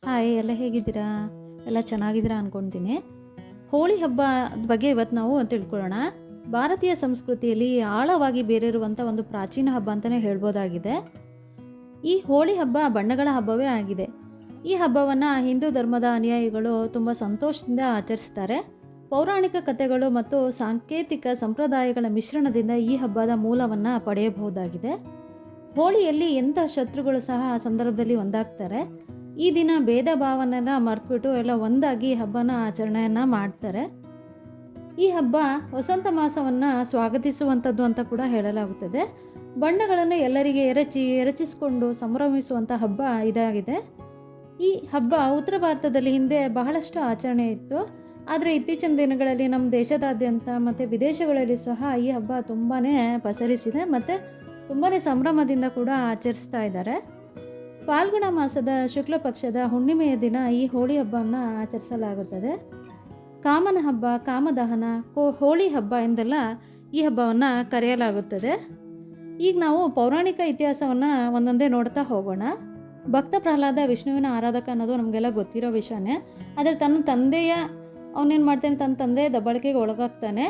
Hi, ಎಲ್ಲ ಹೇಗಿದ್ದೀರಾ? ಎಲ್ಲ ಚೆನ್ನಾಗಿದ್ದೀರಾ ಅಂದ್ಕೊಳ್ತೀನಿ. ಹೋಳಿ ಹಬ್ಬದ ಬಗ್ಗೆ ಇವತ್ತು ನಾವು ತಿಳ್ಕೊಳ್ಳೋಣ. ಭಾರತೀಯ ಸಂಸ್ಕೃತಿಯಲ್ಲಿ ಆಳವಾಗಿ ಬೇರಿರುವಂಥ ಒಂದು ಪ್ರಾಚೀನ ಹಬ್ಬ ಅಂತಲೇ ಹೇಳ್ಬೋದಾಗಿದೆ. ಈ ಹೋಳಿ ಹಬ್ಬ ಬಣ್ಣಗಳ ಹಬ್ಬವೇ ಆಗಿದೆ. ಈ ಹಬ್ಬವನ್ನು ಹಿಂದೂ ಧರ್ಮದ ಅನುಯಾಯಿಗಳು ತುಂಬ ಸಂತೋಷದಿಂದ ಆಚರಿಸ್ತಾರೆ. ಪೌರಾಣಿಕ ಕಥೆಗಳು ಮತ್ತು ಸಾಂಕೇತಿಕ ಸಂಪ್ರದಾಯಗಳ ಮಿಶ್ರಣದಿಂದ ಈ ಹಬ್ಬದ ಮೂಲವನ್ನು ಪಡೆಯಬಹುದಾಗಿದೆ. ಹೋಳಿಯಲ್ಲಿ ಎಂಥ ಶತ್ರುಗಳು ಸಹ ಆ ಸಂದರ್ಭದಲ್ಲಿ ಒಂದಾಗ್ತಾರೆ. ಈ ದಿನ ಭೇದ ಭಾವನೆಲ್ಲ ಮರೆತುಬಿಟ್ಟು ಎಲ್ಲ ಒಂದಾಗಿ ಹಬ್ಬನ ಆಚರಣೆಯನ್ನು ಮಾಡ್ತಾರೆ. ಈ ಹಬ್ಬ ವಸಂತ ಮಾಸವನ್ನು ಸ್ವಾಗತಿಸುವಂಥದ್ದು ಅಂತ ಕೂಡ ಹೇಳಲಾಗುತ್ತದೆ. ಬಣ್ಣಗಳನ್ನು ಎಲ್ಲರಿಗೆ ಎರಚಿಸಿಕೊಂಡು ಸಂಭ್ರಮಿಸುವಂಥ ಹಬ್ಬ ಇದಾಗಿದೆ. ಈ ಹಬ್ಬ ಉತ್ತರ ಭಾರತದಲ್ಲಿ ಹಿಂದೆ ಬಹಳಷ್ಟು ಆಚರಣೆ ಇತ್ತು. ಆದರೆ ಇತ್ತೀಚಿನ ದಿನಗಳಲ್ಲಿ ನಮ್ಮ ದೇಶದಾದ್ಯಂತ ಮತ್ತು ವಿದೇಶಗಳಲ್ಲಿ ಸಹ ಈ ಹಬ್ಬ ತುಂಬಾ ಪಸರಿಸಿದೆ ಮತ್ತು ತುಂಬಾ ಸಂಭ್ರಮದಿಂದ ಕೂಡ ಆಚರಿಸ್ತಾ ಇದ್ದಾರೆ. ಫಾಲ್ಗುಣ ಮಾಸದ ಶುಕ್ಲ ಪಕ್ಷದ ಹುಣ್ಣಿಮೆಯ ದಿನ ಈ ಹೋಳಿ ಹಬ್ಬವನ್ನು ಆಚರಿಸಲಾಗುತ್ತದೆ. ಕಾಮನ ಹಬ್ಬ, ಕಾಮದಹನ, ಹೋಳಿ ಹಬ್ಬ ಎಂದೆಲ್ಲ ಈ ಹಬ್ಬವನ್ನು ಕರೆಯಲಾಗುತ್ತದೆ. ಈಗ ನಾವು ಪೌರಾಣಿಕ ಇತಿಹಾಸವನ್ನು ಒಂದೊಂದೇ ನೋಡ್ತಾ ಹೋಗೋಣ. ಭಕ್ತ ಪ್ರಹ್ಲಾದ ವಿಷ್ಣುವಿನ ಆರಾಧಕ ಅನ್ನೋದು ನಮಗೆಲ್ಲ ಗೊತ್ತಿರೋ ವಿಷಯನೇ. ಆದರೆ ಅವನೇನು ಮಾಡ್ತಾನೆ, ತನ್ನ ತಂದೆ ದಬ್ಬಾಳಿಕೆಗೆ ಒಳಗಾಗ್ತಾನೆ.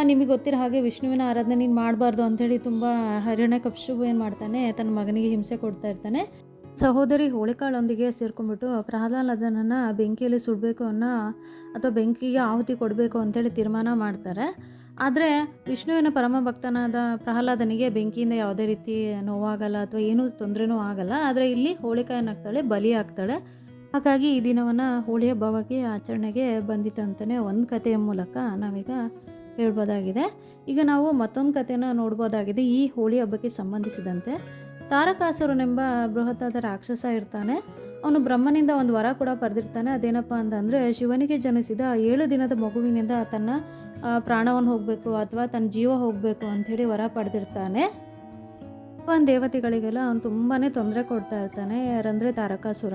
ನಿಮಗೆ ಗೊತ್ತಿರೋ ಹಾಗೆ ವಿಷ್ಣುವಿನ ಆರಾಧನೆ ನೀನು ಮಾಡಬಾರ್ದು ಅಂಥೇಳಿ ತುಂಬ ಹಿರಣ್ಯಕಶಿಪು ಏನು ಮಾಡ್ತಾನೆ, ತನ್ನ ಮಗನಿಗೆ ಹಿಂಸೆ ಕೊಡ್ತಾ ಇರ್ತಾನೆ. ಸಹೋದರಿ ಹೋಳಿಕಾಳೊಂದಿಗೆ ಸೇರ್ಕೊಂಡ್ಬಿಟ್ಟು ಪ್ರಹ್ಲಾದನನ್ನು ಬೆಂಕಿಯಲ್ಲಿ ಸುಡಬೇಕು ಅಥವಾ ಬೆಂಕಿಗೆ ಆಹುತಿ ಕೊಡಬೇಕು ಅಂತೇಳಿ ತೀರ್ಮಾನ ಮಾಡ್ತಾರೆ. ಆದರೆ ವಿಷ್ಣುವಿನ ಪರಮ ಭಕ್ತನಾದ ಪ್ರಹ್ಲಾದನಿಗೆ ಬೆಂಕಿಯಿಂದ ಯಾವುದೇ ರೀತಿ ನೋವಾಗಲ್ಲ ಅಥವಾ ಏನೂ ತೊಂದರೆನೂ ಆಗಲ್ಲ. ಆದರೆ ಇಲ್ಲಿ ಹೋಳಿಕಾ ಏನಾಗ್ತಾಳೆ, ಬಲಿ ಆಗ್ತಾಳೆ. ಹಾಗಾಗಿ ಈ ದಿನವನ್ನು ಹೋಳಿ ಹಬ್ಬವಾಗಿ ಆಚರಣೆಗೆ ಬಂದಿತ್ತಂತಲೇ ಒಂದು ಕಥೆಯ ಮೂಲಕ ನಾವೀಗ ಹೇಳ್ಬೋದಾಗಿದೆ. ಈಗ ನಾವು ಮತ್ತೊಂದು ಕಥೆನ ನೋಡ್ಬೋದಾಗಿದೆ ಈ ಹೋಳಿ ಹಬ್ಬಕ್ಕೆ ಸಂಬಂಧಿಸಿದಂತೆ. ತಾರಕಾಸುರನೆಂಬ ಬೃಹತ್ತಾದ ರಾಕ್ಷಸ ಇರ್ತಾನೆ. ಅವನು ಬ್ರಹ್ಮನಿಂದ ಒಂದು ವರ ಕೂಡ ಪಡೆದಿರ್ತಾನೆ. ಅದೇನಪ್ಪ ಅಂತಂದರೆ, ಶಿವನಿಗೆ ಜನಿಸಿದ 7 ದಿನದ ಮಗುವಿನಿಂದ ತನ್ನ ಪ್ರಾಣವನ್ನು ಹೋಗಬೇಕು ಅಥವಾ ತನ್ನ ಜೀವ ಹೋಗಬೇಕು ಅಂಥೇಳಿ ವರ ಪಡೆದಿರ್ತಾನೆ. ಒಂದು ದೇವತೆಗಳಿಗೆಲ್ಲ ಅವನು ತುಂಬಾ ತೊಂದರೆ ಕೊಡ್ತಾ ಇರ್ತಾನೆ. ಯಾರಂದರೆ ತಾರಕಾಸುರ.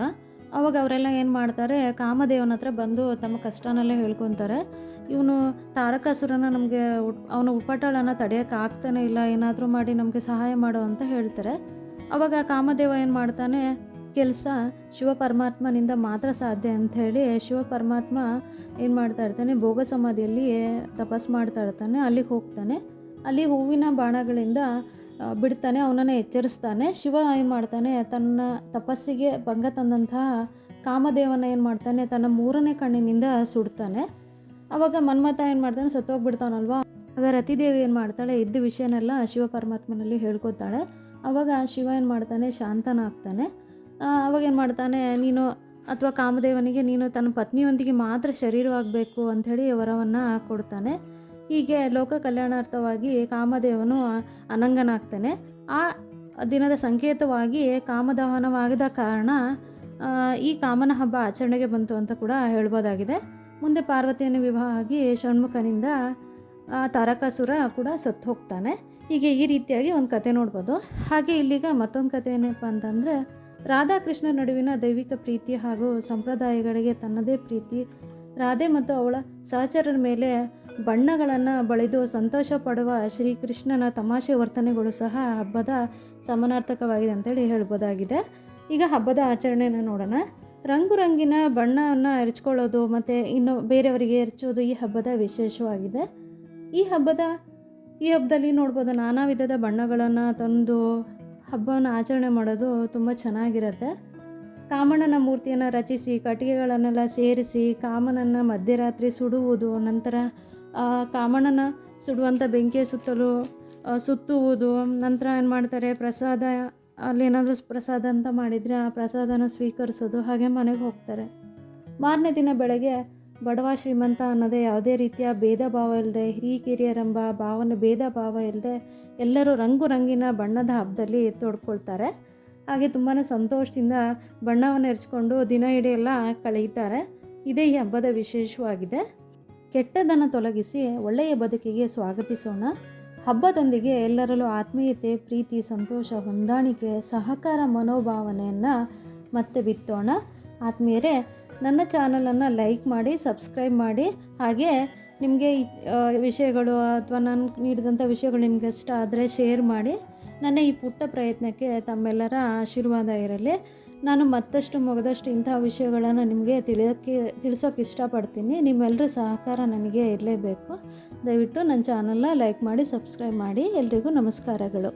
ಅವಾಗ ಅವರೆಲ್ಲ ಏನು ಮಾಡ್ತಾರೆ, ಕಾಮದೇವನ ಹತ್ರ ಬಂದು ತಮ್ಮ ಕಷ್ಟನೆಲ್ಲ ಹೇಳ್ಕೊತಾರೆ. ಇವನು ತಾರಕಾಸುರನ ನಮಗೆ ಅವನ ಉಪಟಳನ ತಡೆಯೋಕ್ಕೆ ಆಗ್ತಾನೆ ಇಲ್ಲ, ಏನಾದರೂ ಮಾಡಿ ನಮಗೆ ಸಹಾಯ ಮಾಡು ಅಂತ ಹೇಳ್ತಾರೆ. ಅವಾಗ ಕಾಮದೇವ ಏನು ಮಾಡ್ತಾನೆ, ಕೆಲಸ ಶಿವ ಪರಮಾತ್ಮನಿಂದ ಮಾತ್ರ ಸಾಧ್ಯ ಅಂಥೇಳಿ ಶಿವ ಪರಮಾತ್ಮ ಏನು ಮಾಡ್ತಾ ಇರ್ತಾನೆ, ಭೋಗ ಸಮಾಧಿಯಲ್ಲಿ ತಪಸ್ ಮಾಡ್ತಾ ಇರ್ತಾನೆ. ಅಲ್ಲಿಗೆ ಹೋಗ್ತಾನೆ. ಅಲ್ಲಿ ಹೂವಿನ ಬಾಣಗಳಿಂದ ಬಿಡ್ತಾನೆ, ಅವನನ್ನು ಎಚ್ಚರಿಸ್ತಾನೆ. ಶಿವ ಏನು ಮಾಡ್ತಾನೆ, ತನ್ನ ತಪಸ್ಸಿಗೆ ಭಂಗ ತಂದಂತಹ ಕಾಮದೇವನ ಏನು ಮಾಡ್ತಾನೆ, ತನ್ನ 3ನೇ ಕಣ್ಣಿನಿಂದ ಸುಡ್ತಾನೆ. ಅವಾಗ ಮನ್ಮಥ ಏನು ಮಾಡ್ತಾನೆ, ಸತ್ತೋಗ್ಬಿಡ್ತಾನಲ್ವಾ. ಆಗ ರತಿದೇವಿ ಏನು ಮಾಡ್ತಾಳೆ, ಇದ್ದ ವಿಷಯನೆಲ್ಲ ಶಿವ ಪರಮಾತ್ಮನಲ್ಲಿ ಹೇಳ್ಕೊತಾಳೆ. ಆವಾಗ ಶಿವ ಏನು ಮಾಡ್ತಾನೆ, ಶಾಂತನಾಗ್ತಾನೆ. ಅವಾಗ ಏನು ಮಾಡ್ತಾನೆ, ನೀನು ಅಥವಾ ಕಾಮದೇವನಿಗೆ ನೀನು ತನ್ನ ಪತ್ನಿಯೊಂದಿಗೆ ಮಾತ್ರ ಶರೀರವಾಗಬೇಕು ಅಂಥೇಳಿ ವರವನ್ನು ಕೊಡ್ತಾನೆ. ಹೀಗೆ ಲೋಕ ಕಲ್ಯಾಣಾರ್ಥವಾಗಿ ಕಾಮದೇವನು ಅನಂಗನಾಗ್ತಾನೆ. ಆ ದಿನದ ಸಂಕೇತವಾಗಿ ಕಾಮದಹನವಾಗದ ಕಾರಣ ಈ ಕಾಮನ ಹಬ್ಬ ಆಚರಣೆಗೆ ಬಂತು ಅಂತ ಕೂಡ ಹೇಳ್ಬೋದಾಗಿದೆ. ಮುಂದೆ ಪಾರ್ವತಿಯನ್ನು ವಿವಾಹ ಆಗಿ ಷಣ್ಮುಖನಿಂದ ತಾರಕಾಸುರ ಕೂಡ ಸತ್ತು ಹೋಗ್ತಾನೆ. ಹೀಗೆ ಈ ರೀತಿಯಾಗಿ ಒಂದು ಕತೆ ನೋಡ್ಬೋದು. ಹಾಗೆ ಇಲ್ಲಿಗ ಮತ್ತೊಂದು ಕತೆ ಏನಪ್ಪ ಅಂತಂದರೆ, ರಾಧಾಕೃಷ್ಣ ನಡುವಿನ ದೈವಿಕ ಪ್ರೀತಿ ಹಾಗೂ ಸಂಪ್ರದಾಯಗಳಿಗೆ ತನ್ನದೇ ಪ್ರೀತಿ. ರಾಧೆ ಮತ್ತು ಅವಳ ಸಹಚರರ ಮೇಲೆ ಬಣ್ಣಗಳನ್ನು ಬಳಿದು ಸಂತೋಷ ಪಡುವ ಶ್ರೀಕೃಷ್ಣನ ತಮಾಷೆ ವರ್ತನೆಗಳು ಸಹ ಹಬ್ಬದ ಸಮಾನಾರ್ಥಕವಾಗಿದೆ ಅಂತೇಳಿ ಹೇಳ್ಬೋದಾಗಿದೆ. ಈಗ ಹಬ್ಬದ ಆಚರಣೆನ ನೋಡೋಣ. ರಂಗುರಂಗಿನ ಬಣ್ಣವನ್ನು ಎರಚ್ಕೊಳ್ಳೋದು ಮತ್ತು ಇನ್ನು ಬೇರೆಯವರಿಗೆ ಎರಚೋದು ಈ ಹಬ್ಬದ ವಿಶೇಷವಾಗಿದೆ. ಈ ಹಬ್ಬದಲ್ಲಿ ನೋಡ್ಬೋದು, ನಾನಾ ವಿಧದ ಬಣ್ಣಗಳನ್ನು ತಂದು ಹಬ್ಬವನ್ನು ಆಚರಣೆ ಮಾಡೋದು ತುಂಬ ಚೆನ್ನಾಗಿರುತ್ತೆ. ಕಾಮಣ್ಣನ ಮೂರ್ತಿಯನ್ನು ರಚಿಸಿ ಕಟ್ಟಿಗೆಗಳನ್ನೆಲ್ಲ ಸೇರಿಸಿ ಕಾಮನನ್ನು ಮಧ್ಯರಾತ್ರಿ ಸುಡುವುದು, ನಂತರ ಕಾಮಣ್ಣನ ಸುಡುವಂಥ ಬೆಂಕಿಯ ಸುತ್ತಲೂ ಸುತ್ತುವುದು, ನಂತರ ಏನು ಮಾಡ್ತಾರೆ, ಪ್ರಸಾದ ಅಲ್ಲೇನಾದರೂ ಪ್ರಸಾದ ಅಂತ ಮಾಡಿದರೆ ಆ ಪ್ರಸಾದನ ಸ್ವೀಕರಿಸೋದು, ಹಾಗೆ ಮನೆಗೆ ಹೋಗ್ತಾರೆ. ಮಾರನೇ ದಿನ ಬೆಳಗ್ಗೆ ಬಡವ ಶ್ರೀಮಂತ ಅನ್ನೋದೇ ಯಾವುದೇ ರೀತಿಯ ಭೇದ ಭಾವ ಇಲ್ಲದೆ, ಹಿರಿಕಿರಿಯರೆಂಬ ಭೇದ ಭಾವ ಇಲ್ಲದೆ ಎಲ್ಲರೂ ರಂಗಿನ ಬಣ್ಣದ ಹಬ್ಬದಲ್ಲಿ ತೊಡ್ಕೊಳ್ತಾರೆ. ಹಾಗೆ ತುಂಬಾ ಸಂತೋಷದಿಂದ ಬಣ್ಣವನ್ನು ಎರಚಿಕೊಂಡು ದಿನ ಇಡೀ ಎಲ್ಲ ಕಳೆಯುತ್ತಾರೆ. ಇದೇ ಈ ಹಬ್ಬದ ವಿಶೇಷವಾಗಿದೆ. ಕೆಟ್ಟದನ್ನು ತೊಲಗಿಸಿ ಒಳ್ಳೆಯ ಬದುಕಿಗೆ ಸ್ವಾಗತಿಸೋಣ. ಹಬ್ಬದೊಂದಿಗೆ ಎಲ್ಲರಲ್ಲೂ ಆತ್ಮೀಯತೆ, ಪ್ರೀತಿ, ಸಂತೋಷ, ಹೊಂದಾಣಿಕೆ, ಸಹಕಾರ ಮನೋಭಾವನೆಯನ್ನು ಮತ್ತೆ ಬಿತ್ತೋಣ. ಆತ್ಮೀಯರೇ, ನನ್ನ ಚಾನಲನ್ನು ಲೈಕ್ ಮಾಡಿ, ಸಬ್ಸ್ಕ್ರೈಬ್ ಮಾಡಿ. ಹಾಗೆ ನಿಮಗೆ ಈ ವಿಷಯಗಳು ಅಥವಾ ನಾನು ನೀಡಿದಂಥ ವಿಷಯಗಳು ನಿಮಗೆ ಇಷ್ಟ ಆದರೆ ಶೇರ್ ಮಾಡಿ. ನನ್ನ ಈ ಪುಟ್ಟ ಪ್ರಯತ್ನಕ್ಕೆ ತಮ್ಮೆಲ್ಲರ ಆಶೀರ್ವಾದ ಇರಲಿ. ನಾನು ಮತ್ತಷ್ಟು ಮುಗದಷ್ಟು ಇಂತಹ ವಿಷಯಗಳನ್ನು ನಿಮಗೆ ತಿಳಿಸೋಕೆ ಇಷ್ಟಪಡ್ತೀನಿ. ನಿಮ್ಮೆಲ್ಲರ ಸಹಕಾರ ನನಗೆ ಇರಲೇಬೇಕು. ದಯವಿಟ್ಟು ನನ್ನ ಚಾನಲ್ನ ಲೈಕ್ ಮಾಡಿ, ಸಬ್ಸ್ಕ್ರೈಬ್ ಮಾಡಿ. ಎಲ್ರಿಗೂ ನಮಸ್ಕಾರಗಳು.